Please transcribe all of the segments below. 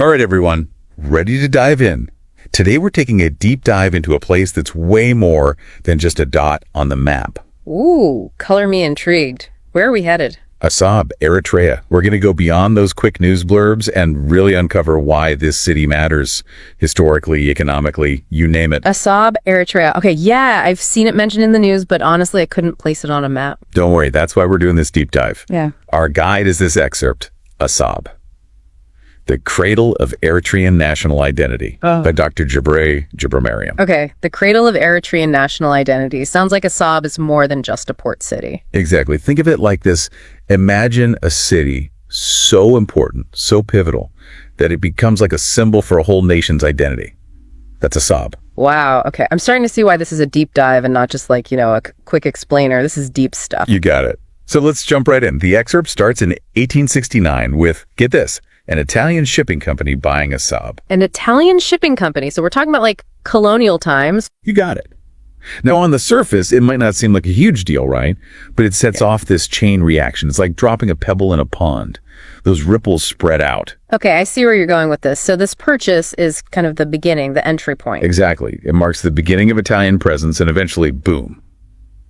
All right, everyone, ready to dive in? Today we're taking a deep dive into a place that's way more than just a dot on the map. Ooh, color me intrigued. Where are we headed? Assab, Eritrea. We're going to go beyond those quick news blurbs and really uncover why this city matters. Historically, economically, you name it. Assab, Eritrea. Okay, yeah, I've seen it mentioned in the news, but honestly, I couldn't place it on a map. Don't worry, that's why we're doing this deep dive. Yeah. Our guide is this excerpt, Assab, The Cradle of Eritrean National Identity by Dr. Jibril. Okay, the cradle of Eritrean national identity. Sounds like Assab is more than just a port city. Exactly. Think of it like this. Imagine a city so important, so pivotal, that it becomes like a symbol for a whole nation's identity. That's Assab. Wow, okay. I'm starting to see why this is a deep dive and not just like, a quick explainer. This is deep stuff. You got it. So let's jump right in. The excerpt starts in 1869 with, get this, an Italian shipping company buying Assab. An Italian shipping company. So we're talking about like colonial times. You got it. Now, on the surface, it might not seem like a huge deal, right? But it sets off this chain reaction. It's like dropping a pebble in a pond. Those ripples spread out. Okay, I see where you're going with this. So this purchase is kind of the beginning, the entry point. Exactly. It marks the beginning of Italian presence and eventually, boom.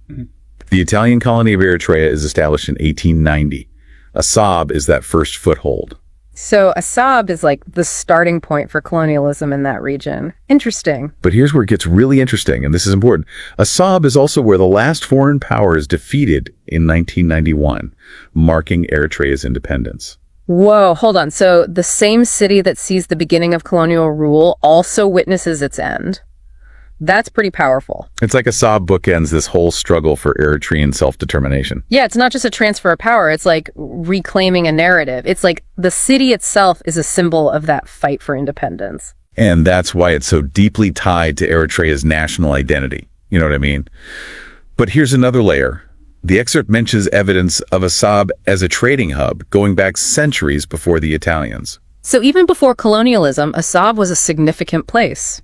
The Italian colony of Eritrea is established in 1890. Assab is that first foothold. So Assab is like the starting point for colonialism in that region. Interesting. But here's where it gets really interesting, and this is important. Assab is also where the last foreign power is defeated in 1991, marking Eritrea's independence. Whoa, hold on. So the same city that sees the beginning of colonial rule also witnesses its end. That's pretty powerful. It's like Assab bookends this whole struggle for Eritrean self-determination. Yeah, it's not just a transfer of power. It's like reclaiming a narrative. It's like the city itself is a symbol of that fight for independence. And that's why it's so deeply tied to Eritrea's national identity. You know what I mean? But here's another layer. The excerpt mentions evidence of Assab as a trading hub going back centuries before the Italians. So even before colonialism, Assab was a significant place.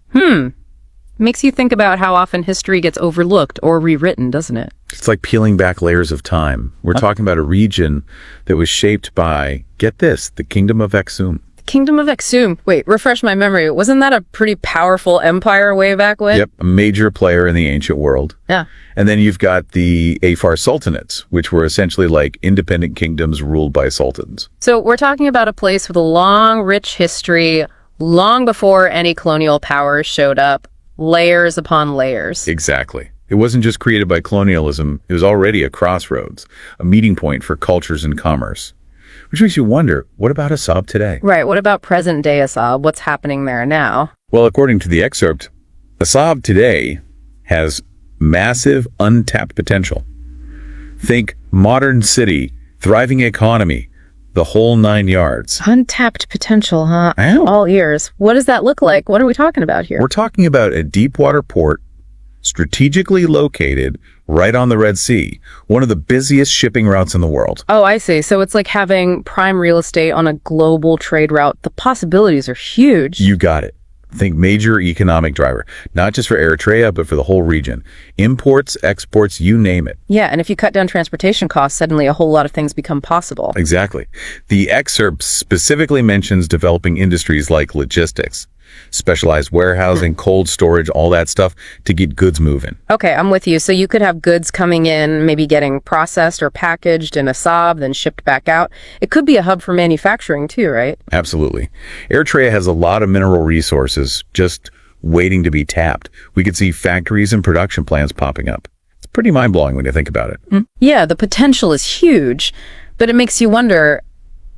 Makes you think about how often history gets overlooked or rewritten, doesn't it? It's like peeling back layers of time. We're talking about a region that was shaped by, get this, the Kingdom of Aksum. Kingdom of Aksum. Wait, refresh my memory. Wasn't that a pretty powerful empire way back when? Yep, a major player in the ancient world. Yeah. And then you've got the Afar Sultanates, which were essentially like independent kingdoms ruled by sultans. So we're talking about a place with a long, rich history, long before any colonial powers showed up. Layers upon layers. Exactly. It wasn't just created by colonialism. It was already a crossroads, a meeting point for cultures and commerce. Which makes you wonder, what about Assab today? Right. What about present day Assab? What's happening there now? Well, according to the excerpt, Assab today has massive untapped potential. Think modern city, thriving economy, the whole 9 yards. Untapped potential, huh? Ow. All ears. What does that look like? What are we talking about here? We're talking about a deep water port, strategically located right on the Red Sea, one of the busiest shipping routes in the world. Oh, I see. So it's like having prime real estate on a global trade route. The possibilities are huge. You got it. Think major economic driver, not just for Eritrea, but for the whole region. Imports, exports, you name it. Yeah, and if you cut down transportation costs, suddenly a whole lot of things become possible. Exactly. The excerpt specifically mentions developing industries like logistics, specialized warehousing, cold storage, all that stuff to get goods moving. Okay, I'm with you. So you could have goods coming in, maybe getting processed or packaged in Assab, then shipped back out. It could be a hub for manufacturing too, right? Absolutely. Eritrea has a lot of mineral resources just waiting to be tapped. We could see factories and production plants popping up. It's pretty mind-blowing when you think about it. Yeah, the potential is huge, but it makes you wonder,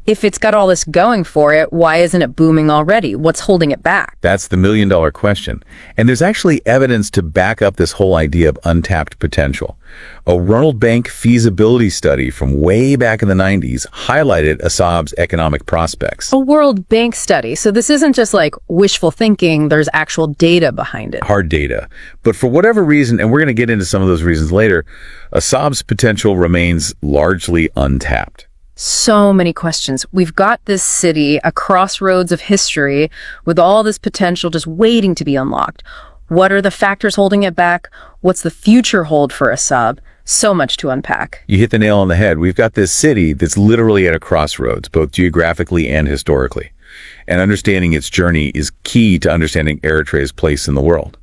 if it's got all this going for it, why isn't it booming already? What's holding it back? That's the million-dollar question. And there's actually evidence to back up this whole idea of untapped potential. A World Bank feasibility study from way back in the 90s highlighted Assab's economic prospects. A World Bank study. So this isn't just like wishful thinking. There's actual data behind it. Hard data. But for whatever reason, and we're going to get into some of those reasons later, Assab's potential remains largely untapped. So many questions. We've got this city, a crossroads of history, with all this potential just waiting to be unlocked. What are the factors holding it back? What's the future hold for Assab? So much to unpack. You hit the nail on the head. We've got this city that's literally at a crossroads, both geographically and historically. and understanding its journey is key to understanding Eritrea's place in the world.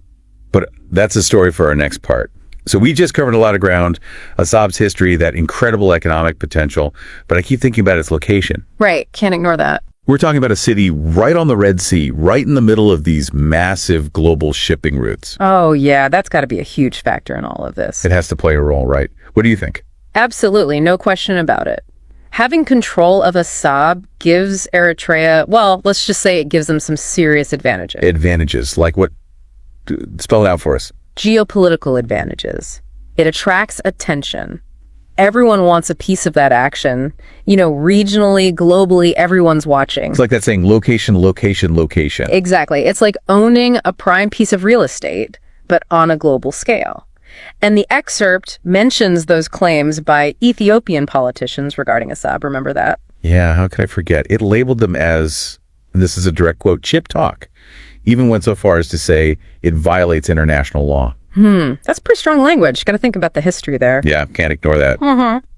But that's a story for our next part. So we just covered a lot of ground, Assab's history, that incredible economic potential, but I keep thinking about its location. Right, can't ignore that. We're talking about a city right on the Red Sea, right in the middle of these massive global shipping routes. Oh yeah, that's got to be a huge factor in all of this. It has to play a role, right? What do you think? Absolutely, no question about it. Having control of Assab gives Eritrea, well, let's just say it gives them some serious advantages. Advantages, like what? Spell it out for us. Geopolitical advantages. It attracts attention. Everyone wants a piece of that action. You know, regionally, globally, everyone's watching. It's like that saying, location, location, location. Exactly. It's like owning a prime piece of real estate, but on a global scale. And the excerpt mentions those claims by Ethiopian politicians regarding Assab. Remember that? Yeah, how could I forget? It labeled them as, and this is a direct quote, chip talk, even went so far as to say it violates international law. That's pretty strong language. Got to think about the history there. Yeah, can't ignore that.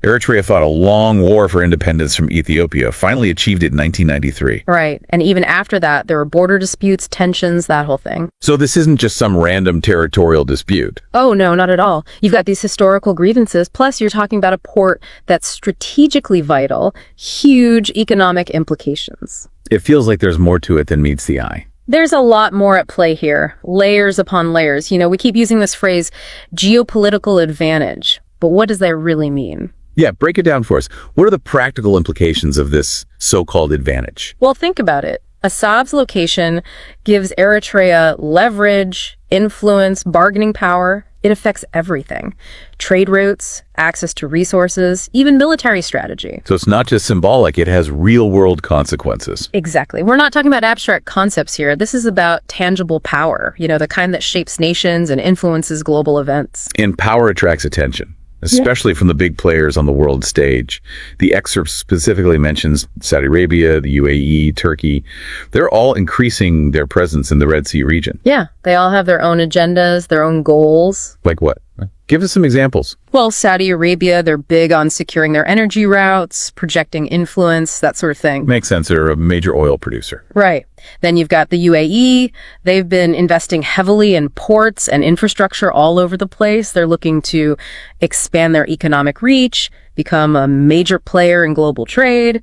Eritrea fought a long war for independence from Ethiopia, finally achieved it in 1993. Right. And even after that, there were border disputes, tensions, that whole thing. So this isn't just some random territorial dispute. Oh, no, not at all. You've got these historical grievances, plus you're talking about a port that's strategically vital, huge economic implications. It feels like there's more to it than meets the eye. There's a lot more at play here, layers upon layers. You know, we keep using this phrase, geopolitical advantage, but what does that really mean? Yeah, break it down for us. What are the practical implications of this so-called advantage? Well, think about it. Assab's location gives Eritrea leverage, influence, bargaining power. It affects everything. Trade routes, access to resources, even military strategy. So it's not just symbolic, it has real-world consequences. Exactly. We're not talking about abstract concepts here. This is about tangible power, you know, the kind that shapes nations and influences global events. And power attracts attention, especially from the big players on the world stage. The excerpt specifically mentions Saudi Arabia, the UAE, Turkey. They're all increasing their presence in the Red Sea region. Yeah, they all have their own agendas, their own goals. Like what? Give us some examples. Well, Saudi Arabia, they're big on securing their energy routes, projecting influence, that sort of thing. Makes sense. They're a major oil producer. Right. Then you've got the UAE. They've been investing heavily in ports and infrastructure all over the place. They're looking to expand their economic reach, become a major player in global trade.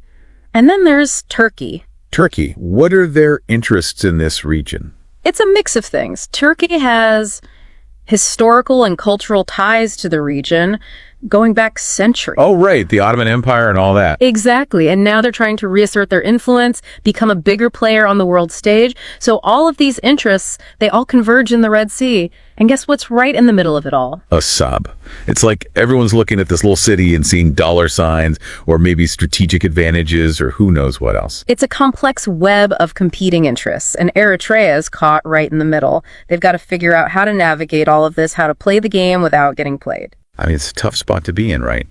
And then there's Turkey. Turkey. What are their interests in this region? It's a mix of things. Turkey has historical and cultural ties to the region going back centuries. Oh, right. The Ottoman Empire and all that. Exactly. And now they're trying to reassert their influence, become a bigger player on the world stage. So all of these interests, they all converge in the Red Sea. And guess what's right in the middle of it all? Assab. It's like everyone's looking at this little city and seeing dollar signs or maybe strategic advantages or who knows what else. It's a complex web of competing interests, and Eritrea is caught right in the middle. They've got to figure out how to navigate all of this, how to play the game without getting played. I mean, it's a tough spot to be in, right?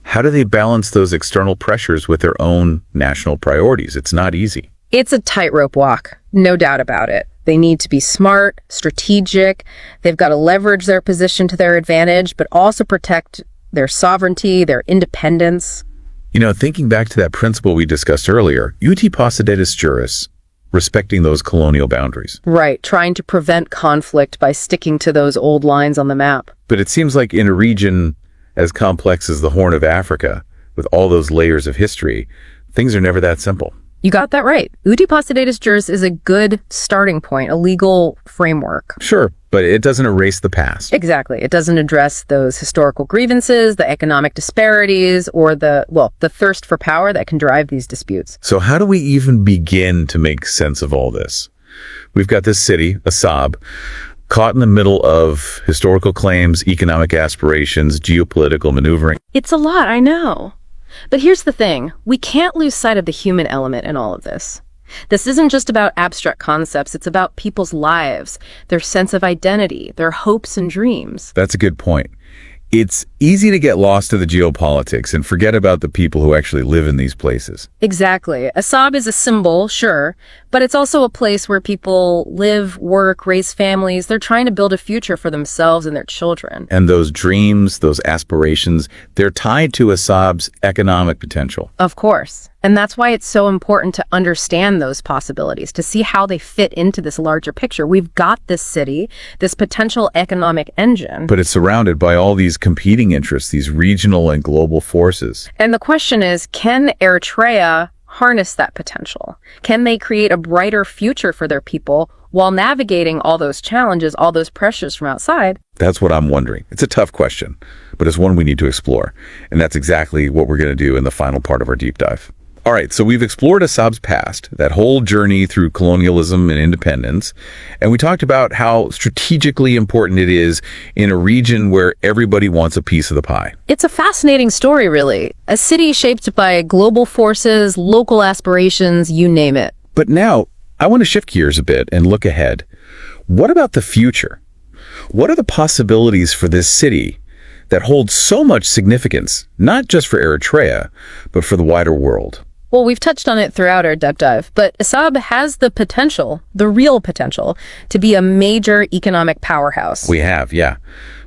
How do they balance those external pressures with their own national priorities? It's not easy. It's a tightrope walk, no doubt about it. They need to be smart, strategic. They've got to leverage their position to their advantage, but also protect their sovereignty, their independence. You know, thinking back to that principle we discussed earlier, ut possidetis juris, respecting those colonial boundaries. Right, trying to prevent conflict by sticking to those old lines on the map. But it seems like in a region as complex as the Horn of Africa, with all those layers of history, things are never that simple. You got that right. Ut possidetis juris is a good starting point, a legal framework. Sure, but it doesn't erase the past. Exactly. It doesn't address those historical grievances, the economic disparities, or the thirst for power that can drive these disputes. So how do we even begin to make sense of all this? We've got this city, Assab, caught in the middle of historical claims, economic aspirations, geopolitical maneuvering. It's a lot, I know. But here's the thing. We can't lose sight of the human element in all of this. This isn't just about abstract concepts. It's about people's lives, their sense of identity, their hopes and dreams. That's a good point. It's easy to get lost to the geopolitics and forget about the people who actually live in these places. Exactly. Assab is a symbol, sure, but it's also a place where people live, work, raise families. They're trying to build a future for themselves and their children. And those dreams, those aspirations, they're tied to Assab's economic potential. Of course. And that's why it's so important to understand those possibilities, to see how they fit into this larger picture. We've got this city, this potential economic engine. But it's surrounded by all these competing interests, these regional and global forces. And the question is, can Eritrea harness that potential? Can they create a brighter future for their people while navigating all those challenges, all those pressures from outside? That's what I'm wondering. It's a tough question, but it's one we need to explore. And that's exactly what we're going to do in the final part of our deep dive. All right, so we've explored Assab's past, that whole journey through colonialism and independence, and we talked about how strategically important it is in a region where everybody wants a piece of the pie. It's a fascinating story, really. A city shaped by global forces, local aspirations, you name it. But now, I want to shift gears a bit and look ahead. What about the future? What are the possibilities for this city that holds so much significance, not just for Eritrea, but for the wider world? Well, we've touched on it throughout our deep dive, but Assab has the potential, the real potential, to be a major economic powerhouse. We have, yeah.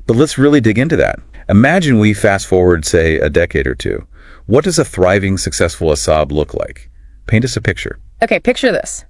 But let's really dig into that. Imagine we fast forward, say, a decade or two. What does a thriving, successful Assab look like? Paint us a picture. Okay, picture this.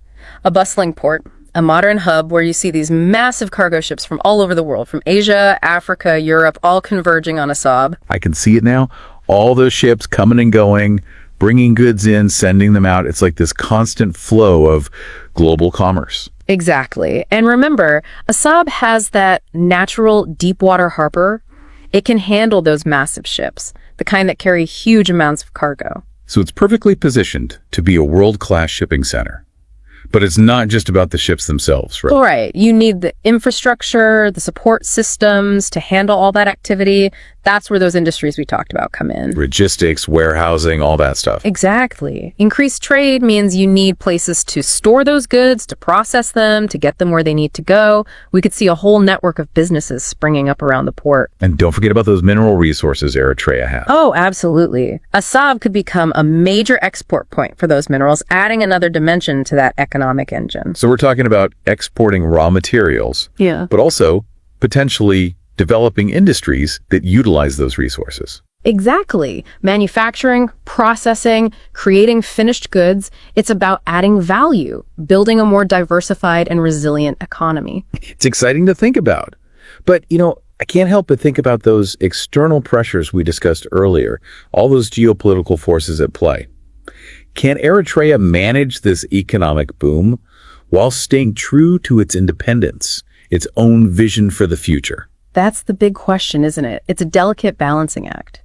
A bustling port, a modern hub where you see these massive cargo ships from all over the world, from Asia, Africa, Europe, all converging on Assab. I can see it now. All those ships coming and going, bringing goods in, sending them out. It's like this constant flow of global commerce. Exactly. And remember, Assab has that natural deep water harbor. It can handle those massive ships, the kind that carry huge amounts of cargo. So it's perfectly positioned to be a world-class shipping center. But it's not just about the ships themselves, right? Right. You need the infrastructure, the support systems to handle all that activity. That's where those industries we talked about come in. Logistics, warehousing, all that stuff. Exactly. Increased trade means you need places to store those goods, to process them, to get them where they need to go. We could see a whole network of businesses springing up around the port. And don't forget about those mineral resources Eritrea has. Oh, absolutely. Assab could become a major export point for those minerals, adding another dimension to that economic engine. So we're talking about exporting raw materials, but also potentially developing industries that utilize those resources. Exactly. Manufacturing, processing, creating finished goods. It's about adding value, building a more diversified and resilient economy. It's exciting to think about. But, I can't help but think about those external pressures we discussed earlier, all those geopolitical forces at play. Can Eritrea manage this economic boom while staying true to its independence, its own vision for the future? That's the big question, isn't it? It's a delicate balancing act.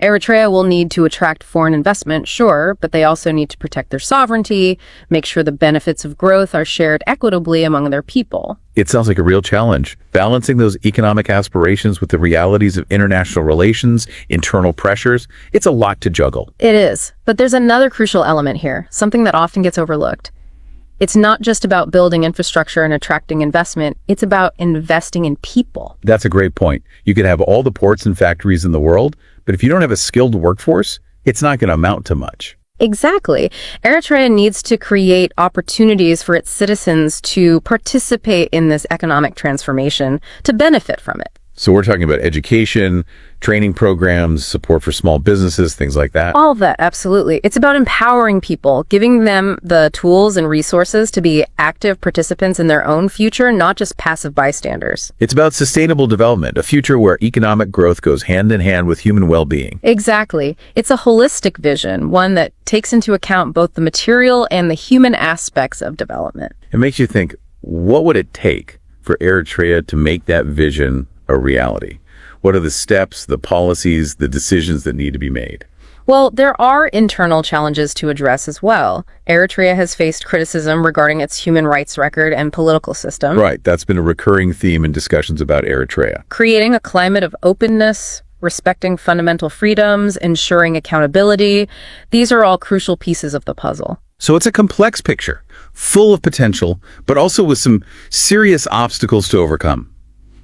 Eritrea will need to attract foreign investment, sure, but they also need to protect their sovereignty, make sure the benefits of growth are shared equitably among their people. It sounds like a real challenge, balancing those economic aspirations with the realities of international relations, internal pressures. It's a lot to juggle. It is, but there's another crucial element here, something that often gets overlooked. It's not just about building infrastructure and attracting investment. It's about investing in people. That's a great point. You could have all the ports and factories in the world, but if you don't have a skilled workforce, it's not going to amount to much. Exactly. Eritrea needs to create opportunities for its citizens to participate in this economic transformation, to benefit from it. So we're talking about education, training programs, support for small businesses, things like that. All of that, absolutely. It's about empowering people, giving them the tools and resources to be active participants in their own future, not just passive bystanders. It's about sustainable development, a future where economic growth goes hand in hand with human well-being. Exactly. It's a holistic vision, one that takes into account both the material and the human aspects of development. It makes you think, what would it take for Eritrea to make that vision a reality? What are the steps, the policies, the decisions that need to be made? Well, there are internal challenges to address as well. Eritrea has faced criticism regarding its human rights record and political system. Right, that's been a recurring theme in discussions about Eritrea. Creating a climate of openness, respecting fundamental freedoms, ensuring accountability, these are all crucial pieces of the puzzle. So it's a complex picture, full of potential, but also with some serious obstacles to overcome.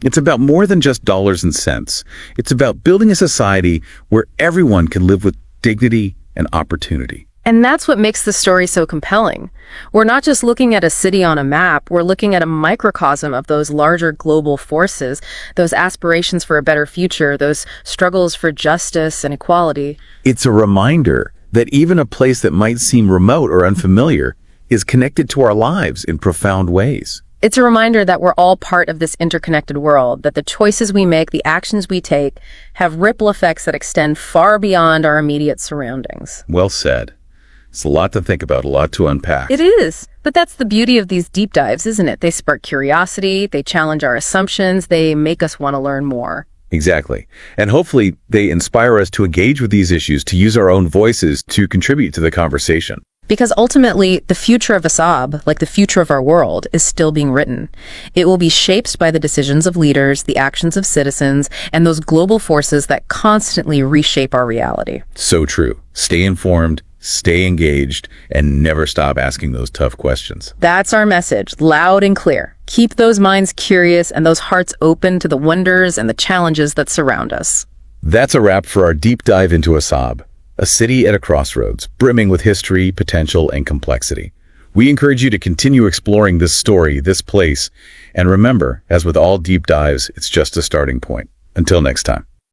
It's about more than just dollars and cents. It's about building a society where everyone can live with dignity and opportunity. And that's what makes the story so compelling. We're not just looking at a city on a map, we're looking at a microcosm of those larger global forces, those aspirations for a better future, those struggles for justice and equality. It's a reminder that even a place that might seem remote or unfamiliar is connected to our lives in profound ways. It's a reminder that we're all part of this interconnected world, that the choices we make, the actions we take, have ripple effects that extend far beyond our immediate surroundings. Well said. It's a lot to think about, a lot to unpack. It is. But that's the beauty of these deep dives, isn't it? They spark curiosity, they challenge our assumptions, they make us want to learn more. Exactly. And hopefully they inspire us to engage with these issues, to use our own voices to contribute to the conversation. Because ultimately, the future of Assab, like the future of our world, is still being written. It will be shaped by the decisions of leaders, the actions of citizens, and those global forces that constantly reshape our reality. So true. Stay informed, stay engaged, and never stop asking those tough questions. That's our message, loud and clear. Keep those minds curious and those hearts open to the wonders and the challenges that surround us. That's a wrap for our deep dive into Assab, a city at a crossroads, brimming with history, potential, and complexity. We encourage you to continue exploring this story, this place, and remember, as with all deep dives, it's just a starting point. Until next time.